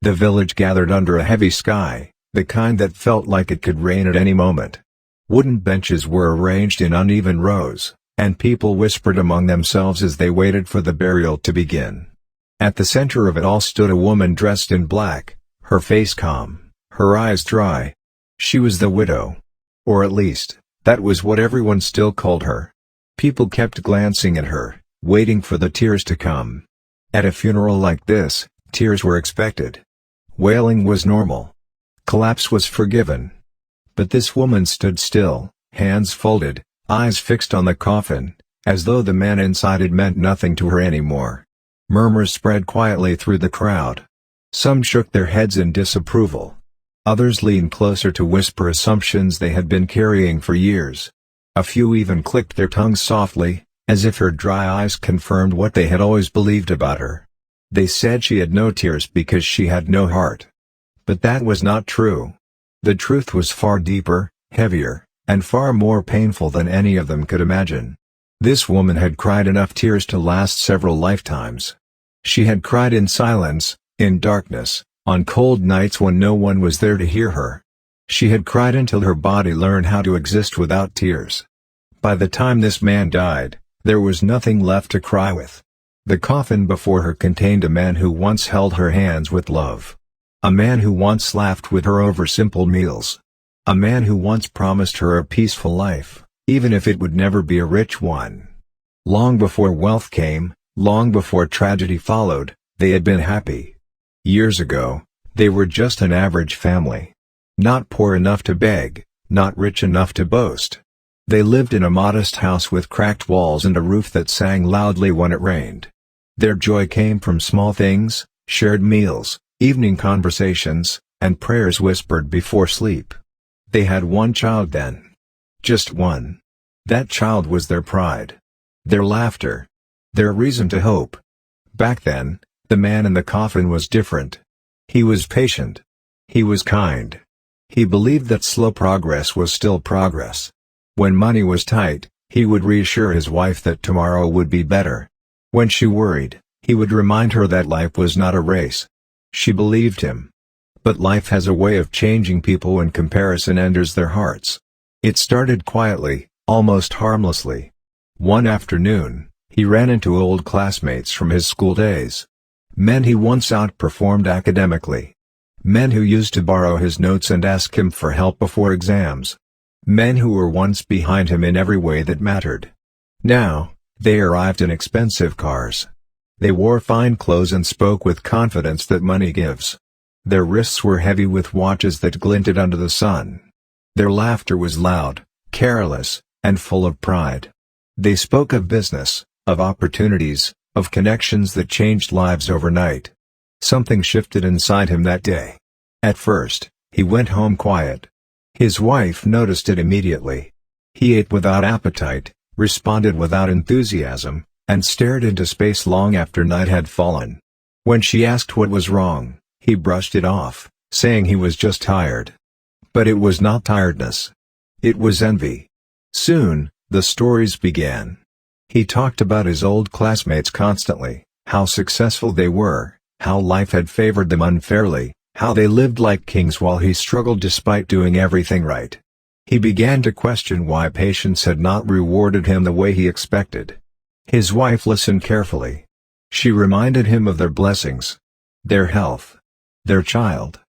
The village gathered under a heavy sky, the kind that felt like it could rain at any moment. Wooden benches were arranged in uneven rows, and people whispered among themselves as they waited for the burial to begin. At the center of it all stood a woman dressed in black, her face calm, her eyes dry. She was the widow. Or at least, that was what everyone still called her. People kept glancing at her, waiting for the tears to come. At a funeral like this, tears were expected. Wailing was normal. Collapse was forgiven. But this woman stood still, hands folded, eyes fixed on the coffin, as though the man inside it meant nothing to her anymore. Murmurs spread quietly through the crowd. Some shook their heads in disapproval. Others leaned closer to whisper assumptions they had been carrying for years. A few even clicked their tongues softly, as if her dry eyes confirmed what they had always believed about her. They said she had no tears because she had no heart. But that was not true. The truth was far deeper, heavier, and far more painful than any of them could imagine. This woman had cried enough tears to last several lifetimes. She had cried in silence, in darkness, on cold nights when no one was there to hear her. She had cried until her body learned how to exist without tears. By the time this man died, there was nothing left to cry with. The coffin before her contained a man who once held her hands with love. A man who once laughed with her over simple meals. A man who once promised her a peaceful life, even if it would never be a rich one. Long before wealth came, long before tragedy followed, they had been happy. Years ago, they were just an average family. Not poor enough to beg, not rich enough to boast. They lived in a modest house with cracked walls and a roof that sang loudly when it rained. Their joy came from small things, shared meals, evening conversations, and prayers whispered before sleep. They had one child then. Just one. That child was their pride. Their laughter. Their reason to hope. Back then, the man in the coffin was different. He was patient. He was kind. He believed that slow progress was still progress. When money was tight, he would reassure his wife that tomorrow would be better. When she worried, he would remind her that life was not a race. She believed him. But life has a way of changing people when comparison enters their hearts. It started quietly, almost harmlessly. One afternoon, he ran into old classmates from his school days. Men he once outperformed academically. Men who used to borrow his notes and ask him for help before exams. Men who were once behind him in every way that mattered. Now, they arrived in expensive cars. They wore fine clothes and spoke with confidence that money gives. Their wrists were heavy with watches that glinted under the sun. Their laughter was loud, careless, and full of pride. They spoke of business, of opportunities, of connections that changed lives overnight. Something shifted inside him that day. At first, he went home quiet. His wife noticed it immediately. He ate without appetite, responded without enthusiasm, and stared into space long after night had fallen. When she asked what was wrong, he brushed it off, saying he was just tired. But it was not tiredness. It was envy. Soon, the stories began. He talked about his old classmates constantly, how successful they were, how life had favored them unfairly, how they lived like kings while he struggled despite doing everything right. He began to question why patience had not rewarded him the way he expected. His wife listened carefully. She reminded him of their blessings. Their health. Their child.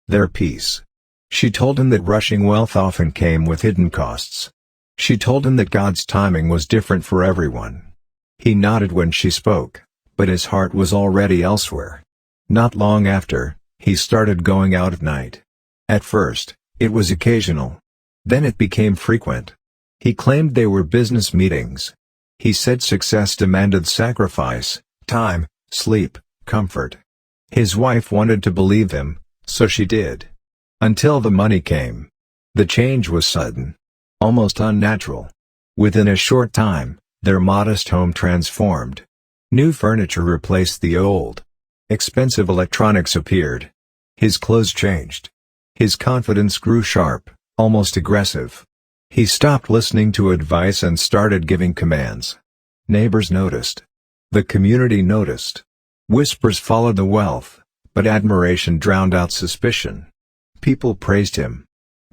Their peace. She told him that rushing wealth often came with hidden costs. She told him that God's timing was different for everyone. He nodded when she spoke, but his heart was already elsewhere. Not long after, he started going out at night. At first, it was occasional. Then it became frequent. He claimed they were business meetings. He said success demanded sacrifice, time, sleep, comfort. His wife wanted to believe him, so she did. Until the money came. The change was sudden. Almost unnatural. Within a short time, their modest home transformed. New furniture replaced the old. Expensive electronics appeared. His clothes changed. His confidence grew sharp, almost aggressive. He stopped listening to advice and started giving commands. Neighbors noticed. The community noticed. Whispers followed the wealth, but admiration drowned out suspicion. People praised him.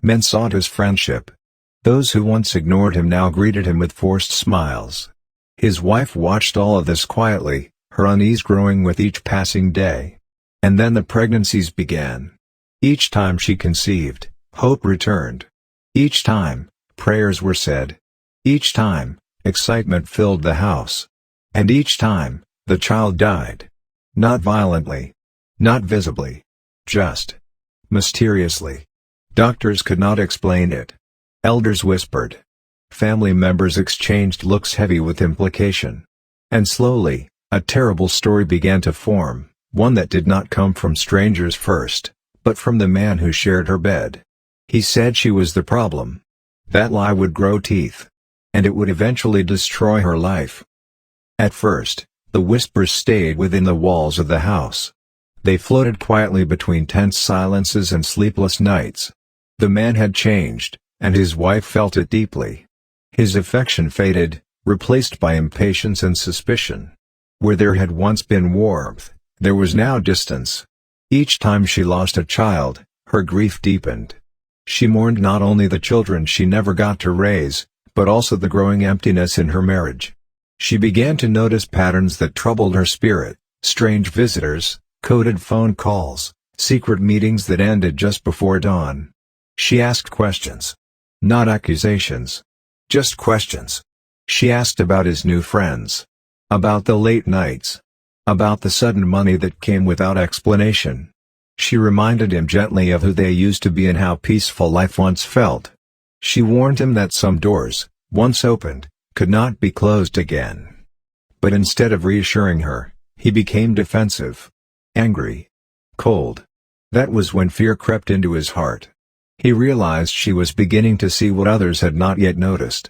Men sought his friendship. Those who once ignored him now greeted him with forced smiles. His wife watched all of this quietly, her unease growing with each passing day. And then the pregnancies began. Each time she conceived, hope returned. Each time, prayers were said. Each time, excitement filled the house. And each time, the child died. Not violently. Not visibly. Just mysteriously. Doctors could not explain it. Elders whispered. Family members exchanged looks heavy with implication. And slowly, a terrible story began to form, one that did not come from strangers first, but from the man who shared her bed. He said she was the problem. That lie would grow teeth. And it would eventually destroy her life. At first, the whispers stayed within the walls of the house. They floated quietly between tense silences and sleepless nights. The man had changed, and his wife felt it deeply. His affection faded, replaced by impatience and suspicion. Where there had once been warmth, there was now distance. Each time she lost a child, her grief deepened. She mourned not only the children she never got to raise, but also the growing emptiness in her marriage. She began to notice patterns that troubled her spirit: strange visitors, coded phone calls, secret meetings that ended just before dawn. She asked questions. Not accusations. Just questions. She asked about his new friends. About the late nights. About the sudden money that came without explanation. She reminded him gently of who they used to be and how peaceful life once felt. She warned him that some doors, once opened, could not be closed again. But instead of reassuring her, he became defensive. Angry. Cold. That was when fear crept into his heart. He realized she was beginning to see what others had not yet noticed.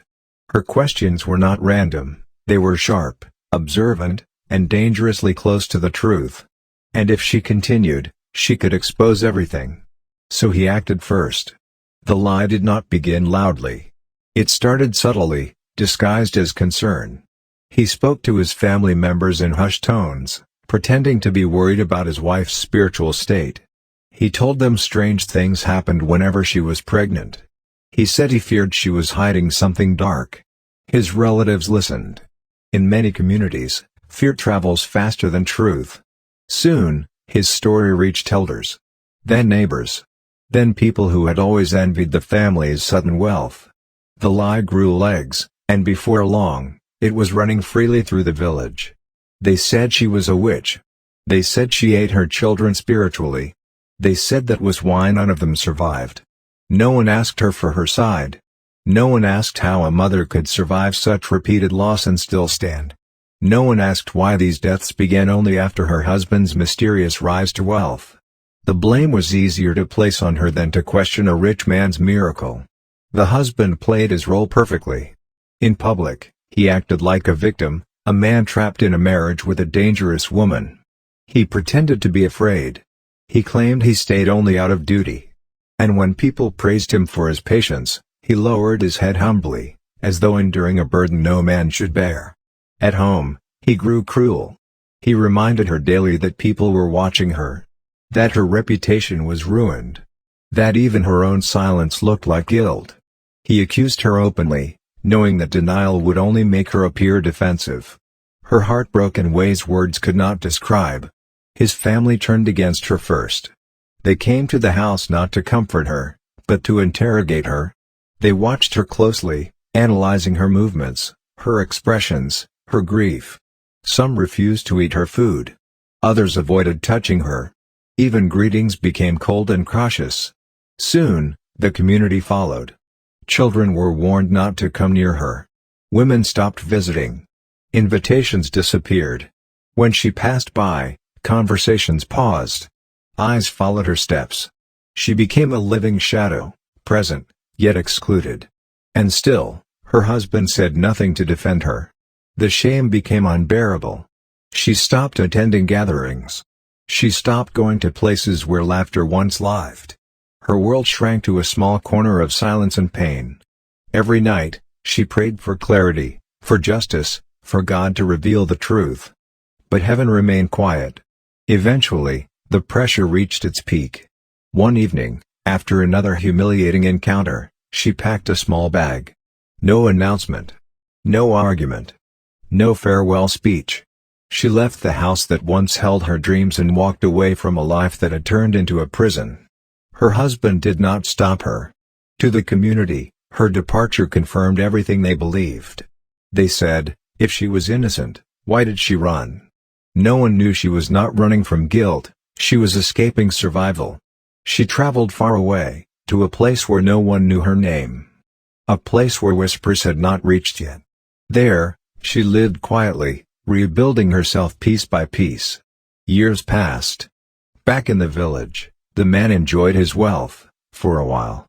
Her questions were not random, they were sharp, observant, and dangerously close to the truth. And if she continued, she could expose everything. So he acted first. The lie did not begin loudly. It started subtly, disguised as concern. He spoke to his family members in hushed tones, pretending to be worried about his wife's spiritual state. He told them strange things happened whenever she was pregnant. He said he feared she was hiding something dark. His relatives listened. In many communities, fear travels faster than truth. Soon, his story reached elders. Then neighbors. Then people who had always envied the family's sudden wealth. The lie grew legs, and before long, it was running freely through the village. They said she was a witch. They said she ate her children spiritually. They said that was why none of them survived. No one asked her for her side. No one asked how a mother could survive such repeated loss and still stand. No one asked why these deaths began only after her husband's mysterious rise to wealth. The blame was easier to place on her than to question a rich man's miracle. The husband played his role perfectly. In public, he acted like a victim, a man trapped in a marriage with a dangerous woman. He pretended to be afraid. He claimed he stayed only out of duty. And when people praised him for his patience, he lowered his head humbly, as though enduring a burden no man should bear. At home, he grew cruel. He reminded her daily that people were watching her. That her reputation was ruined. That even her own silence looked like guilt. He accused her openly, knowing that denial would only make her appear defensive. Her heart broke in ways words could not describe. His family turned against her first. They came to the house not to comfort her, but to interrogate her. They watched her closely, analyzing her movements, her expressions, her grief. Some refused to eat her food. Others avoided touching her. Even greetings became cold and cautious. Soon, the community followed. Children were warned not to come near her. Women stopped visiting. Invitations disappeared. When she passed by, conversations paused. Eyes followed her steps. She became a living shadow, present, yet excluded. And still, her husband said nothing to defend her. The shame became unbearable. She stopped attending gatherings. She stopped going to places where laughter once lived. Her world shrank to a small corner of silence and pain. Every night, she prayed for clarity, for justice, for God to reveal the truth. But heaven remained quiet. Eventually, The pressure reached its peak. One evening, after another humiliating encounter, she packed a small bag. No announcement. No argument. No farewell speech. She left the house that once held her dreams and walked away from a life that had turned into a prison. Her husband did not stop her. To the community, her departure confirmed everything they believed. They said, if she was innocent, why did she run? No one knew she was not running from guilt, she was escaping survival. She traveled far away, to a place where no one knew her name. A place where whispers had not reached yet. There, she lived quietly, rebuilding herself piece by piece. Years passed. Back in the village, the man enjoyed his wealth, for a while.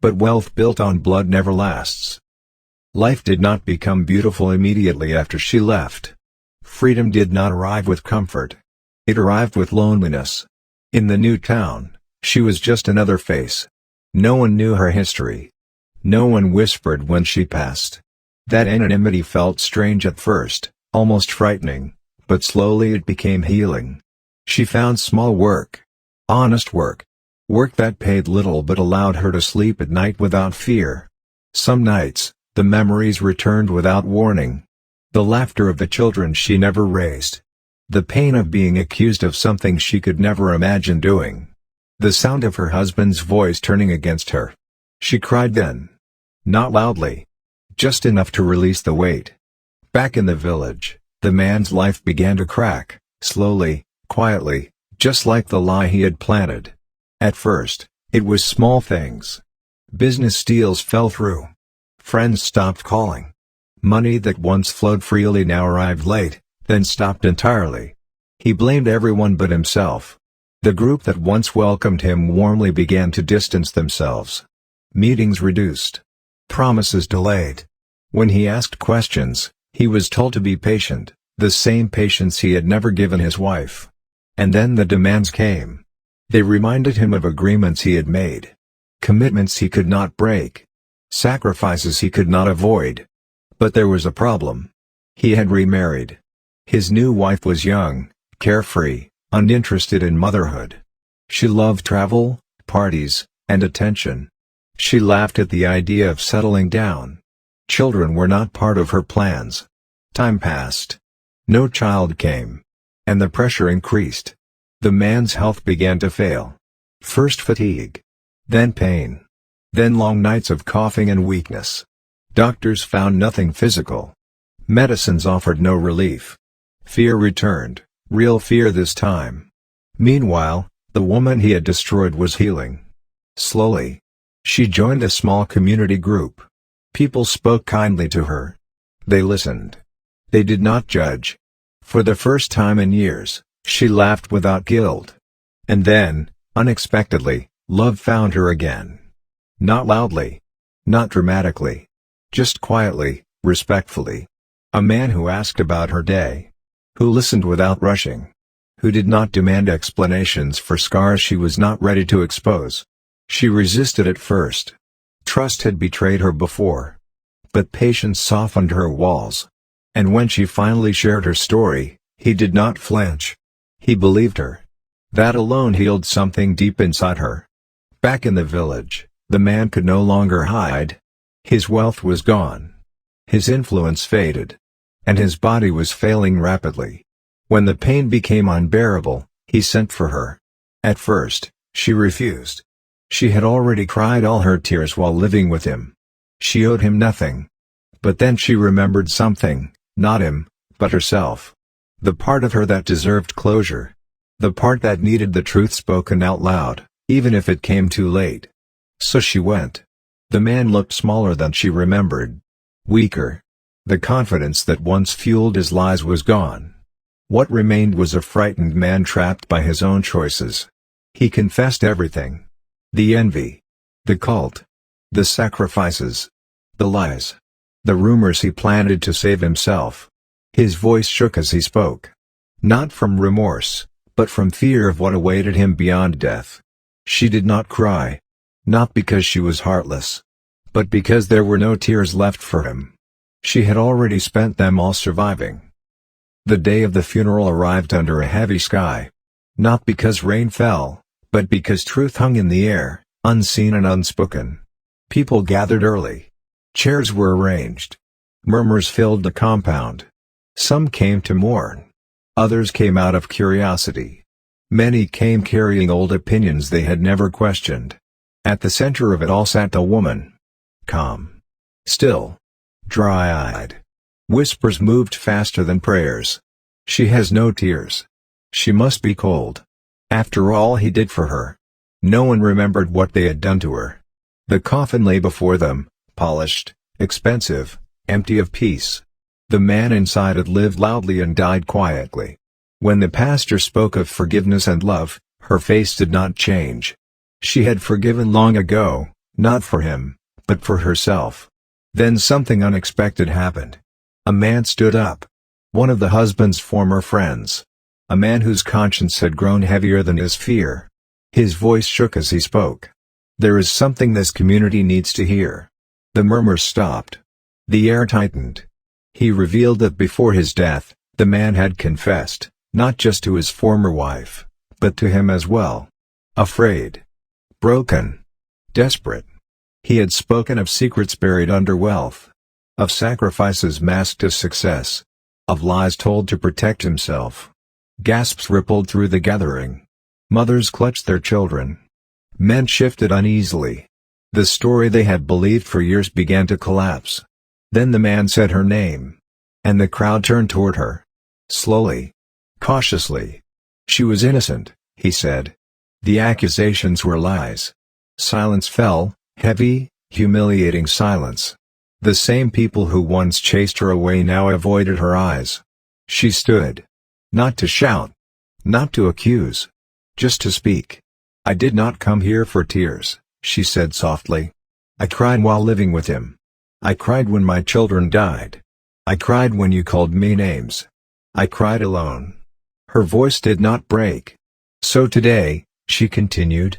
But wealth built on blood never lasts. Life did not become beautiful immediately after she left. Freedom did not arrive with comfort. It arrived with loneliness. In the new town, she was just another face. No one knew her history. No one whispered when she passed. That anonymity felt strange at first, almost frightening, but slowly it became healing. She found small work. Honest work. Work that paid little but allowed her to sleep at night without fear. Some nights, the memories returned without warning. The laughter of the children she never raised. The pain of being accused of something she could never imagine doing. The sound of her husband's voice turning against her. She cried then. Not loudly. Just enough to release the weight. Back in the village, the man's life began to crack, slowly, quietly, just like the lie he had planted. At first, it was small things. Business deals fell through. Friends stopped calling. Money that once flowed freely now arrived late, then stopped entirely. He blamed everyone but himself. The group that once welcomed him warmly began to distance themselves. Meetings reduced. Promises delayed. When he asked questions, he was told to be patient, the same patience he had never given his wife. And then the demands came. They reminded him of agreements he had made. Commitments he could not break. Sacrifices he could not avoid. But there was a problem. He had remarried. His new wife was young, carefree, uninterested in motherhood. She loved travel, parties, and attention. She laughed at the idea of settling down. Children were not part of her plans. Time passed. No child came. And the pressure increased. The man's health began to fail. First fatigue. Then pain. Then long nights of coughing and weakness. Doctors found nothing physical. Medicines offered no relief. Fear returned, real fear this time. Meanwhile, the woman he had destroyed was healing. Slowly. She joined a small community group. People spoke kindly to her. They listened. They did not judge. For the first time in years, she laughed without guilt. And then, unexpectedly, love found her again. Not loudly. Not dramatically. Just quietly, respectfully. A man who asked about her day. Who listened without rushing. Who did not demand explanations for scars she was not ready to expose. She resisted at first. Trust had betrayed her before. But patience softened her walls. And when she finally shared her story, he did not flinch. He believed her. That alone healed something deep inside her. Back in the village, the man could no longer hide. His wealth was gone. His influence faded. And his body was failing rapidly. When the pain became unbearable, he sent for her. At first, she refused. She had already cried all her tears while living with him. She owed him nothing. But then she remembered something, not him, but herself. The part of her that deserved closure. The part that needed the truth spoken out loud, even if it came too late. So she went. The man looked smaller than she remembered. Weaker. The confidence that once fueled his lies was gone. What remained was a frightened man trapped by his own choices. He confessed everything. The envy. The cult. The sacrifices. The lies. The rumors he planted to save himself. His voice shook as he spoke. Not from remorse, but from fear of what awaited him beyond death. She did not cry. Not because she was heartless. But because there were no tears left for him. She had already spent them all surviving. The day of the funeral arrived under a heavy sky. Not because rain fell, but because truth hung in the air, unseen and unspoken. People gathered early. Chairs were arranged. Murmurs filled the compound. Some came to mourn. Others came out of curiosity. Many came carrying old opinions they had never questioned. At the center of it all sat a woman. Calm. Still. Dry-eyed. Whispers moved faster than prayers. She has no tears. She must be cold. After all he did for her. No one remembered what they had done to her. The coffin lay before them, polished, expensive, empty of peace. The man inside it lived loudly and died quietly. When the pastor spoke of forgiveness and love, her face did not change. She had forgiven long ago, not for him, but for herself. Then something unexpected happened. A man stood up. One of the husband's former friends. A man whose conscience had grown heavier than his fear. His voice shook as he spoke. There is something this community needs to hear. The murmurs stopped. The air tightened. He revealed that before his death, the man had confessed, not just to his former wife, but to him as well. Afraid. Broken. Desperate. He had spoken of secrets buried under wealth. Of sacrifices masked as success. Of lies told to protect himself. Gasps rippled through the gathering. Mothers clutched their children. Men shifted uneasily. The story they had believed for years began to collapse. Then the man said her name. And the crowd turned toward her. Slowly. Cautiously. She was innocent, he said. The accusations were lies. Silence fell, heavy, humiliating silence. The same people who once chased her away now avoided her eyes. She stood. Not to shout. Not to accuse. Just to speak. I did not come here for tears, she said softly. I cried while living with him. I cried when my children died. I cried when you called me names. I cried alone. Her voice did not break. So today, she continued.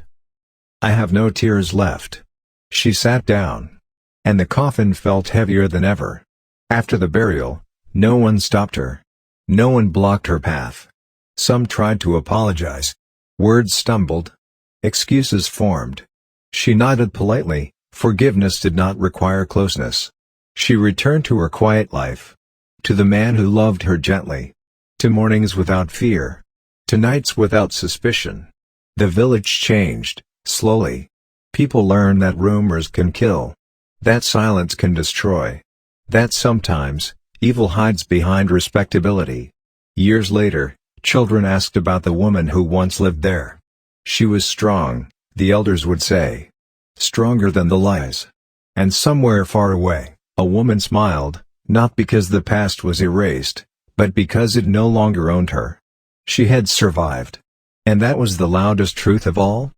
I have no tears left. She sat down. And the coffin felt heavier than ever. After the burial, no one stopped her. No one blocked her path. Some tried to apologize. Words stumbled. Excuses formed. She nodded politely. Forgiveness did not require closeness. She returned to her quiet life. To the man who loved her gently. To mornings without fear. To nights without suspicion. The village changed, slowly. People learned that rumors can kill. That silence can destroy. That sometimes, evil hides behind respectability. Years later, children asked about the woman who once lived there. She was strong, the elders would say. Stronger than the lies. And somewhere far away, a woman smiled, not because the past was erased, but because it no longer owned her. She had survived. And that was the loudest truth of all.